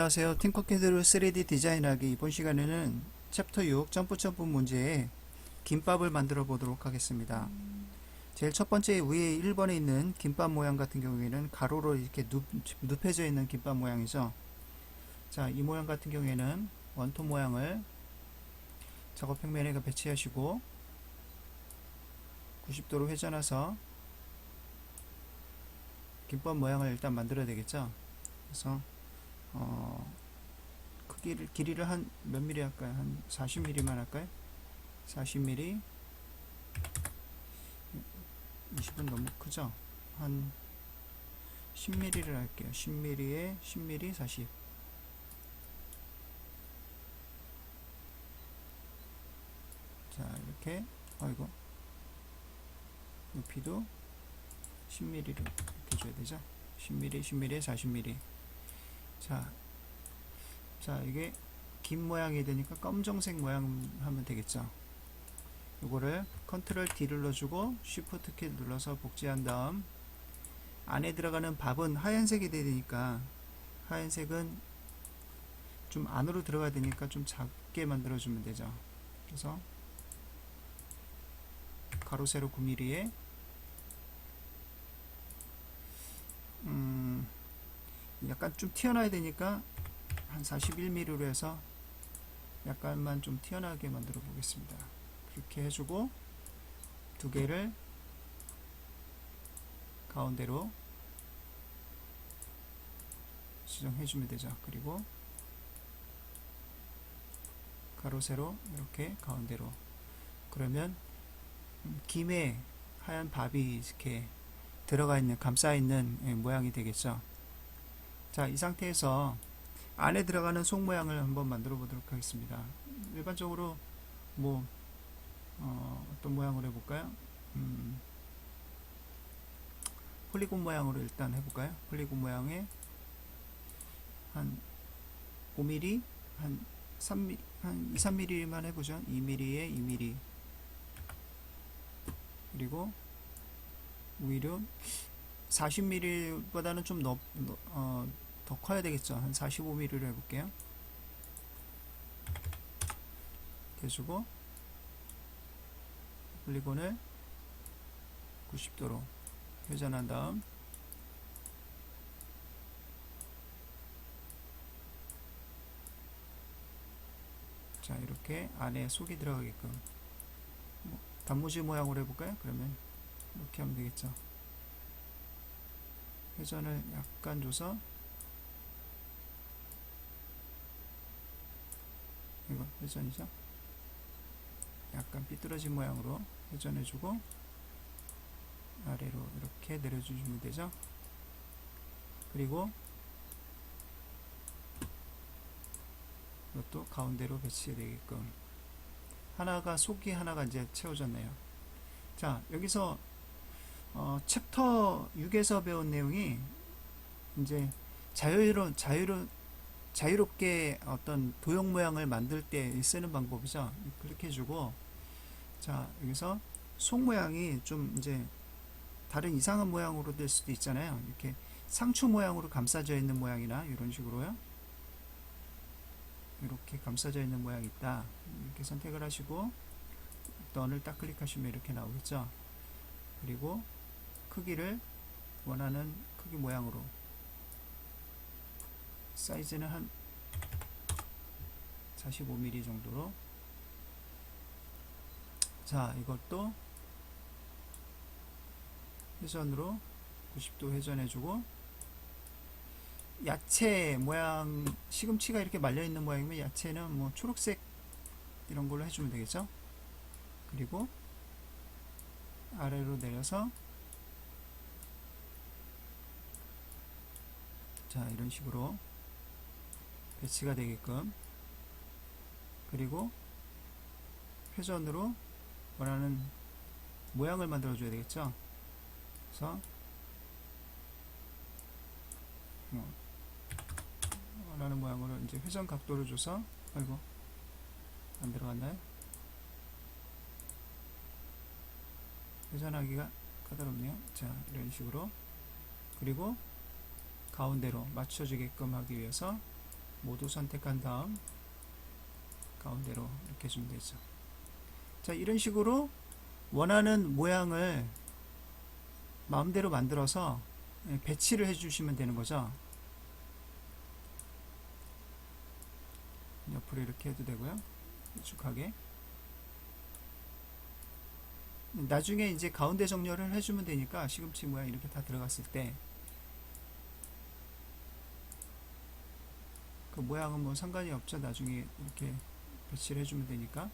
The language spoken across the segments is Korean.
안녕하세요. 팅커캐드 3D 디자인하기. 이번 시간에는 챕터 6 점프 문제에 김밥을 만들어 보도록 하겠습니다. 제일 첫 번째 위에 1번에 있는 김밥 모양 같은 경우에는 가로로 이렇게 눕혀져 있는 김밥 모양이죠. 자, 이 모양 같은 경우에는 원톱 모양을 작업 평면에 배치하시고 90도로 회전해서 김밥 모양을 일단 만들어야 되겠죠. 그래서 길이를 한 몇 미리 할까요? 한 40mm만 할까요? 40mm. 20은 너무 크죠? 한 10mm를 할게요. 10mm에 10mm 40. 자, 이렇게, 아이고, 높이도 10mm를 이렇게 줘야 되죠? 10mm, 10mm에 40mm. 자, 이게 긴 모양이 되니까 검정색 모양 하면 되겠죠. 요거를 컨트롤 D를 눌러주고 쉬프트 키 눌러서 복제한 다음 안에 들어가는 밥은 하얀색이 되니까 하얀색은 좀 안으로 들어가야 되니까 좀 작게 만들어주면 되죠. 그래서 가로 세로 9mm에 약간 좀 튀어나와야 되니까 한 41mm로 해서 약간만 좀 튀어나오게 만들어 보겠습니다. 그렇게 해주고 두 개를 가운데로 지정해주면 되죠. 그리고 가로 세로 이렇게 가운데로. 그러면 김에 하얀 밥이 이렇게 들어가 있는, 감싸 있는 모양이 되겠죠. 자, 이 상태에서 안에 들어가는 속 모양을 한번 만들어 보도록 하겠습니다. 일반적으로 어떤 모양으로 해볼까요? 폴리곤 모양으로 일단 해볼까요? 폴리곤 모양에 한 5mm, 한 2, 3mm만 해보죠. 2mm에 2mm. 그리고 오히려 40mm보다는 좀 더 커야 되겠죠. 한 45mm로 해볼게요. 이렇게 해주고 폴리곤을 90도로 회전한 다음 자, 이렇게 안에 속이 들어가게끔 단무지 모양으로 해볼까요? 그러면 이렇게 하면 되겠죠. 회전을 약간 줘서 이거 회전이죠. 약간 삐뚤어진 모양으로 회전해주고 아래로 이렇게 내려주시면 되죠. 그리고 이것도 가운데로 배치되게끔 하나가 속이 하나가 이제 채워졌네요. 자, 여기서 챕터 6에서 배운 내용이 이제 자유롭게 어떤 도형 모양을 만들 때 쓰는 방법이죠. 그렇게 해주고, 자, 여기서 속 모양이 좀 이제 다른 이상한 모양으로 될 수도 있잖아요. 이렇게 상추 모양으로 감싸져 있는 모양이나 이런 식으로요. 이렇게 감싸져 있는 모양이 있다. 이렇게 선택을 하시고 던을 딱 클릭하시면 이렇게 나오겠죠. 그리고 크기를 원하는 크기 모양으로, 사이즈는 한 45mm 정도로. 자, 이것도 회전으로 90도 회전해주고, 야채 모양, 시금치가 이렇게 말려있는 모양이면 야채는 뭐 초록색 이런 걸로 해주면 되겠죠. 그리고 아래로 내려서 자, 이런 식으로 배치가 되게끔, 그리고 회전으로 원하는 모양을 만들어 줘야 되겠죠. 그래서 원하는 모양으로 이제 회전 각도를 줘서, 아이고 안 들어갔나요? 회전하기가 까다롭네요. 자, 이런 식으로. 그리고 가운데로 맞춰주게끔 하기 위해서 모두 선택한 다음 가운데로 이렇게 해주면 되죠. 자, 이런 식으로 원하는 모양을 마음대로 만들어서 배치를 해주시면 되는 거죠. 옆으로 이렇게 해도 되고요. 길쭉하게. 나중에 이제 가운데 정렬을 해주면 되니까 시금치 모양 이렇게 다 들어갔을 때 그 모양은 뭐 상관이 없죠. 나중에 이렇게 배치를 해주면 되니까.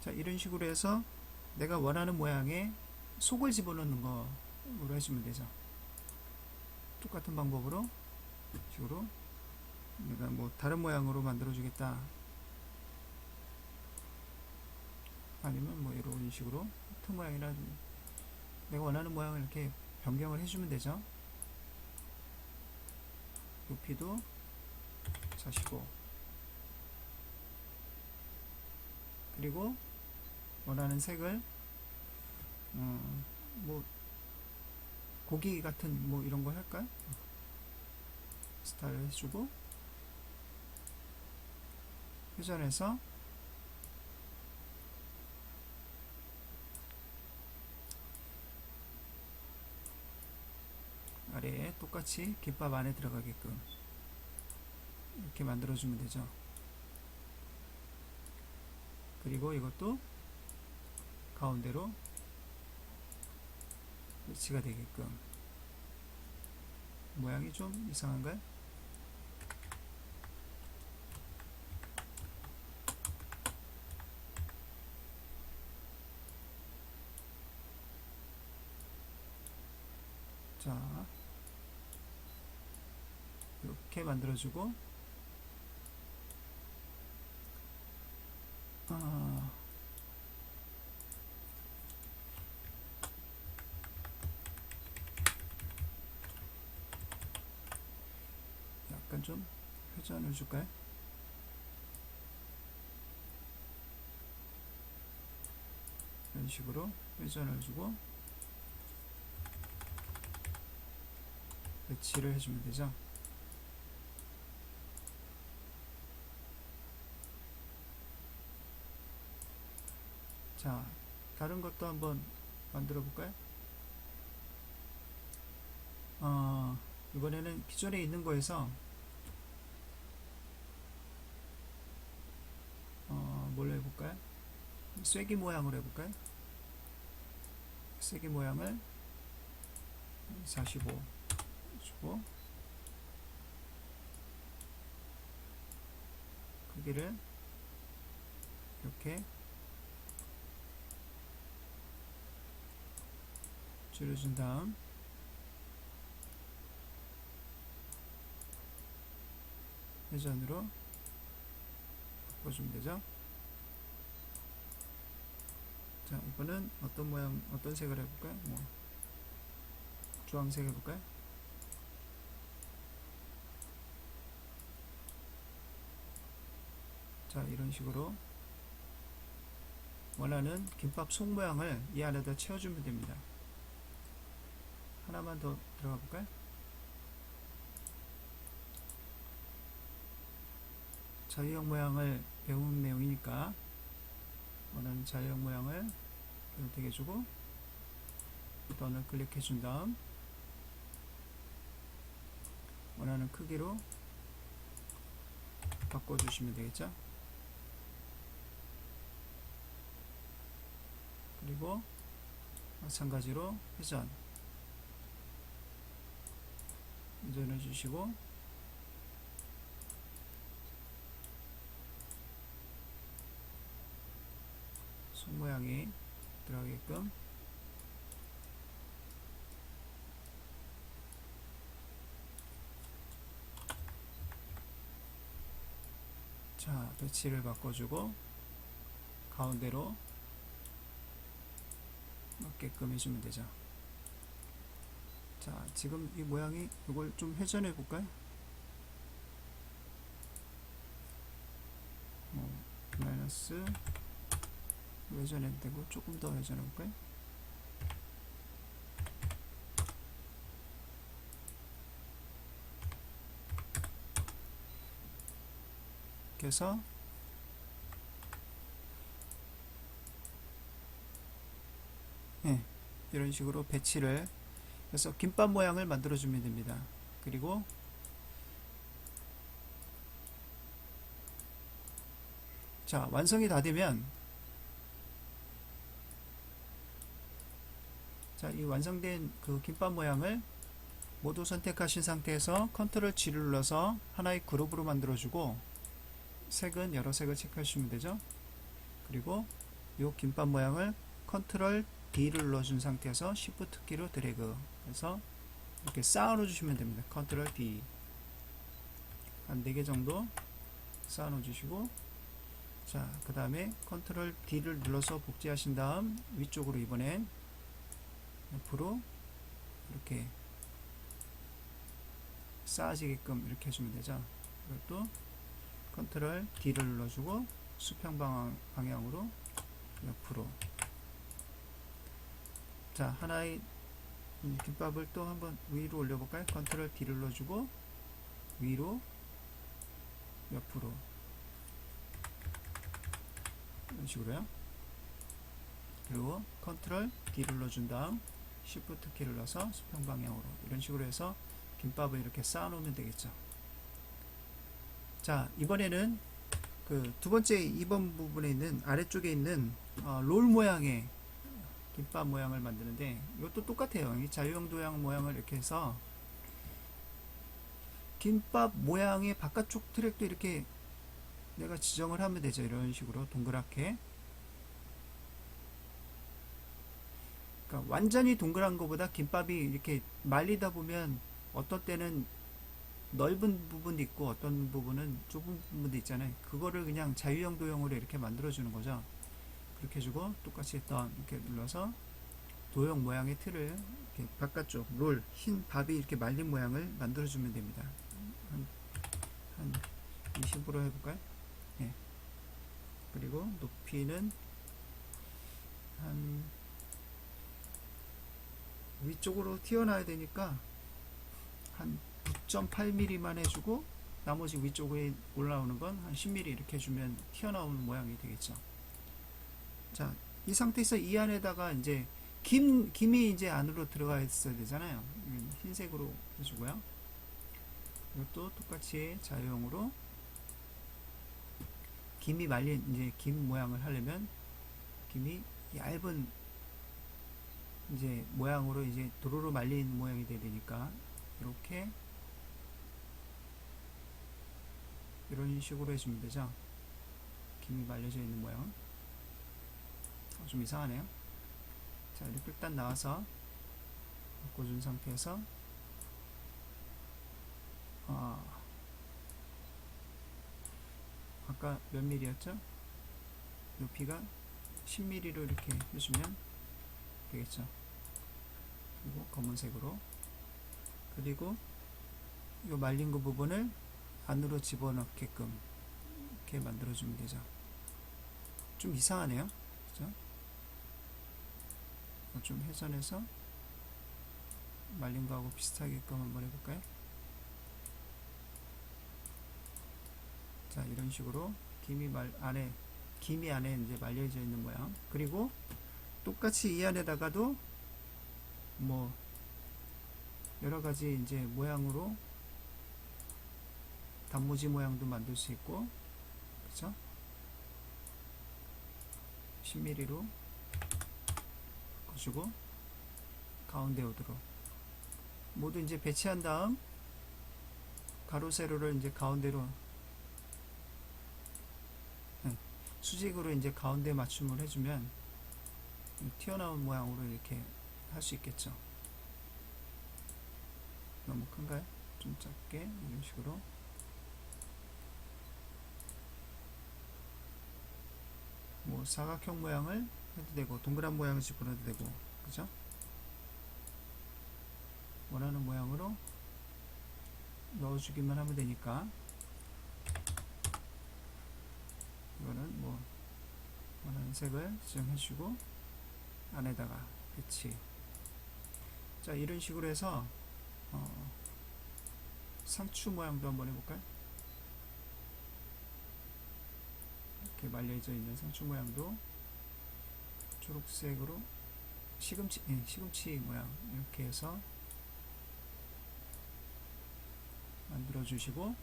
자, 이런 식으로 해서 내가 원하는 모양에 속을 집어넣는 거로 해주면 되죠. 똑같은 방법으로 식으로 내가 뭐 다른 모양으로 만들어 주겠다, 아니면 뭐 이런 식으로 하트 모양이나 내가 원하는 모양을 이렇게 변경을 해주면 되죠. 높이도 45, 그리고 원하는 색을 뭐 고기 같은 뭐 이런 거 할까요? 스타일 해주고 회전해서 아래에 똑같이 김밥 안에 들어가게끔 이렇게 만들어주면 되죠. 그리고 이것도 가운데로 배치가 되게끔. 모양이 좀 이상한가요? 자, 이렇게 만들어주고, 약간 좀 회전을 줄까요? 이런 식으로 회전을 주고 배치를 해주면 되죠. 자, 다른 것도 한번 만들어 볼까요? 이번에는 기존에 있는 거에서 뭘로 해볼까요? 쐐기 모양으로 해볼까요? 쐐기 모양을 45 주고 크기를 이렇게 줄여준 다음 회전으로 바꿔주면 되죠. 자, 이거는 어떤 모양, 어떤 색을 해볼까요? 뭐 주황색 해볼까요? 자, 이런 식으로 원하는 김밥 속 모양을 이 안에다 채워주면 됩니다. 하나만 더 들어가 볼까요? 자유형 모양을 배운 내용이니까 원하는 자유형 모양을 선택해 주고 버튼을 클릭해 준 다음 원하는 크기로 바꿔 주시면 되겠죠. 그리고 마찬가지로 회전해 주시고 손 모양이 들어가게끔 자, 배치를 바꿔주고 가운데로 맞게끔 해주면 되죠. 자, 지금 이 모양이 이걸 좀 회전해 볼까요? 마이너스 회전해도 되고 조금 더 회전해 볼까요? 이렇게 해서 이런 식으로 배치를 해서 김밥 모양을 만들어 주면 됩니다. 그리고 자, 완성이 다 되면 자, 이 완성된 그 김밥 모양을 모두 선택하신 상태에서 컨트롤 G를 눌러서 하나의 그룹으로 만들어주고 색은 여러 색을 체크해 주시면 되죠. 그리고 이 김밥 모양을 컨트롤 D를 눌러준 상태에서 Shift 키로 드래그 해서 이렇게 쌓아 놓아 주시면 됩니다. 컨트롤 D 한 4개 정도 쌓아 놓아 주시고, 자, 그 다음에 컨트롤 D를 눌러서 복제하신 다음 위쪽으로 이번엔 옆으로 이렇게 쌓아지게끔 이렇게 해주면 되죠. 이것도 컨트롤 D를 눌러주고 수평 방향으로 옆으로. 자, 하나의 김밥을 또 한번 위로 올려볼까요? 컨트롤 D를 눌러주고 위로 옆으로 이런 식으로요. 그리고 컨트롤 D를 눌러준 다음 Shift 키를 눌러서 수평 방향으로 이런 식으로 해서 김밥을 이렇게 쌓아 놓으면 되겠죠. 자, 이번에는 그 두 번째 2번 부분에 있는 아래쪽에 있는 롤 모양의 김밥 모양을 만드는데 이것도 똑같아요. 이 자유형 도형 모양을 이렇게 해서 김밥 모양의 바깥쪽 트랙도 이렇게 내가 지정을 하면 되죠. 이런 식으로 동그랗게. 그러니까 완전히 동그란 것보다 김밥이 이렇게 말리다 보면 어떤 때는 넓은 부분도 있고 어떤 부분은 좁은 부분도 있잖아요. 그거를 그냥 자유형 도형으로 이렇게 만들어 주는 거죠. 그렇게 해주고 똑같이 했던 이렇게 눌러서 도형 모양의 틀을 이렇게 바깥쪽 롤 흰 밥이 이렇게 말린 모양을 만들어 주면 됩니다. 한 20으로 해볼까요? 예. 그리고 높이는 한 위쪽으로 튀어나와야 되니까 한 9.8mm만 해주고 나머지 위쪽에 올라오는 건 한 10mm 이렇게 해주면 튀어나오는 모양이 되겠죠. 자, 이 상태에서 이 안에다가 이제 김이 이제 안으로 들어가 있어야 되잖아요. 흰색으로 해주고요. 이것도 똑같이 자유형으로 김이 말린 이제 김 모양을 하려면 김이 얇은 이제 모양으로 이제 도로로 말린 모양이 돼야 되니까 이렇게 이런 식으로 해주면 되죠. 김이 말려져 있는 모양. 좀 이상하네요. 자, 이렇게 일단 나와서 바꿔준 상태에서 아까 몇 mm였죠? 높이가 10mm로 이렇게 해주면 되겠죠. 그리고 검은색으로, 그리고 이 말린 그 부분을 안으로 집어넣게끔 이렇게 만들어주면 되죠. 좀 이상하네요. 그죠? 좀 회전해서 말린 거하고 비슷하게끔 한번 해볼까요? 자, 이런 식으로 김이 안에 이제 말려져 있는 모양. 그리고 똑같이 이 안에다가도 뭐 여러 가지 이제 모양으로 단무지 모양도 만들 수 있고, 그쵸? 10mm로 바꿔주고 가운데 오도록 모두 이제 배치한 다음 가로 세로를 이제 가운데로 수직으로 이제 가운데 맞춤을 해주면 튀어나온 모양으로 이렇게 할 수 있겠죠. 너무 큰가요? 좀 작게 이런 식으로. 뭐 사각형 모양을 해도 되고 동그란 모양을 집어넣어도 되고, 그죠? 원하는 모양으로 넣어주기만 하면 되니까. 이거는 뭐 원하는 색을 지정해주고 안에다가 배치. 자, 이런 식으로 해서 상추 모양도 한번 해볼까요? 이렇게 말려져 있는 상추 모양도 초록색으로 시금치 모양 이렇게 해서 만들어 주시고,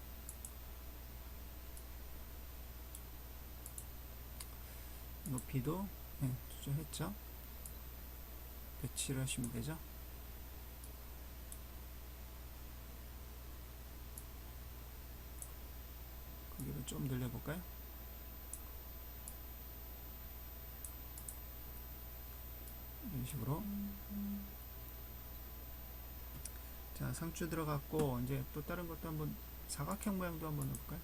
높이도 조정했죠. 배치를 하시면 되죠. 크기를 좀 늘려볼까요? 이런 식으로. 자, 상추 들어갔고, 이제 또 다른 것도 한번 사각형 모양도 한번 넣어볼까요?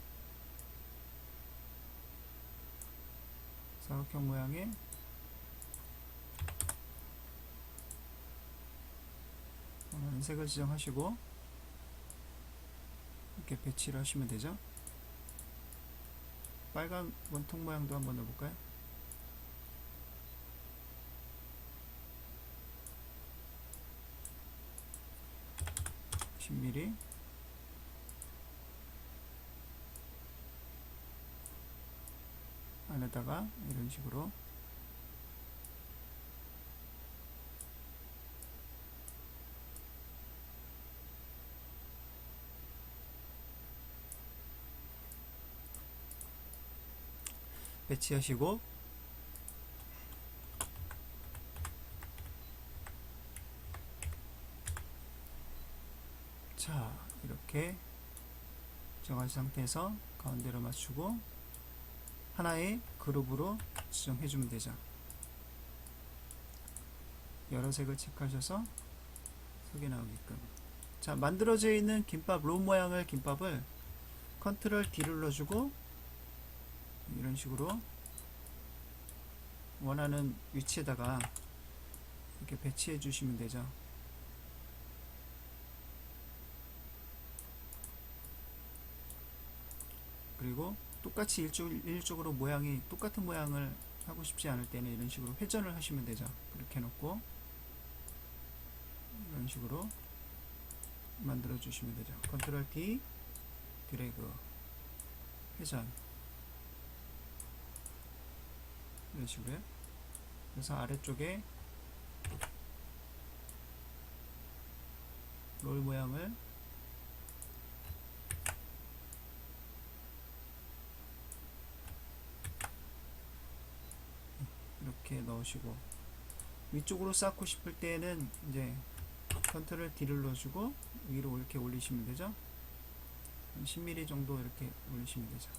사각형 모양에 색을 지정하시고 이렇게 배치를 하시면 되죠. 빨간 원통 모양도 한번 넣어볼까요? (10mm) 안에다가 이런 식으로 배치하시고, 자, 이렇게 정한 상태에서 가운데로 맞추고 하나의 그룹으로 지정해 주면 되죠. 여러 색을 체크하셔서 색이 나오게끔. 자, 만들어져 있는 김밥 롤 모양을 김밥을 컨트롤 D 눌러주고 이런 식으로 원하는 위치에다가 이렇게 배치해 주시면 되죠. 그리고 똑같이 일쪽으로 모양이 똑같은 모양을 하고 싶지 않을 때는 이런 식으로 회전을 하시면 되죠. 그렇게 해놓고 이런 식으로 만들어 주시면 되죠. 컨트롤 D, 드래그, 회전, 이런 식으로요. 그래서 아래쪽에 롤 모양을 이렇게 넣으시고, 위쪽으로 쌓고 싶을 때는 이제 컨트롤 D를 넣어주고 위로 이렇게 올리시면 되죠. 10mm 정도 이렇게 올리시면 되죠.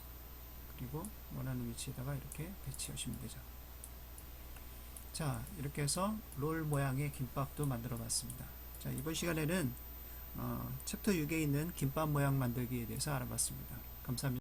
그리고 원하는 위치에다가 이렇게 배치하시면 되죠. 자, 이렇게 해서 롤 모양의 김밥도 만들어 봤습니다. 자, 이번 시간에는 챕터 6에 있는 김밥 모양 만들기에 대해서 알아봤습니다. 감사합니다.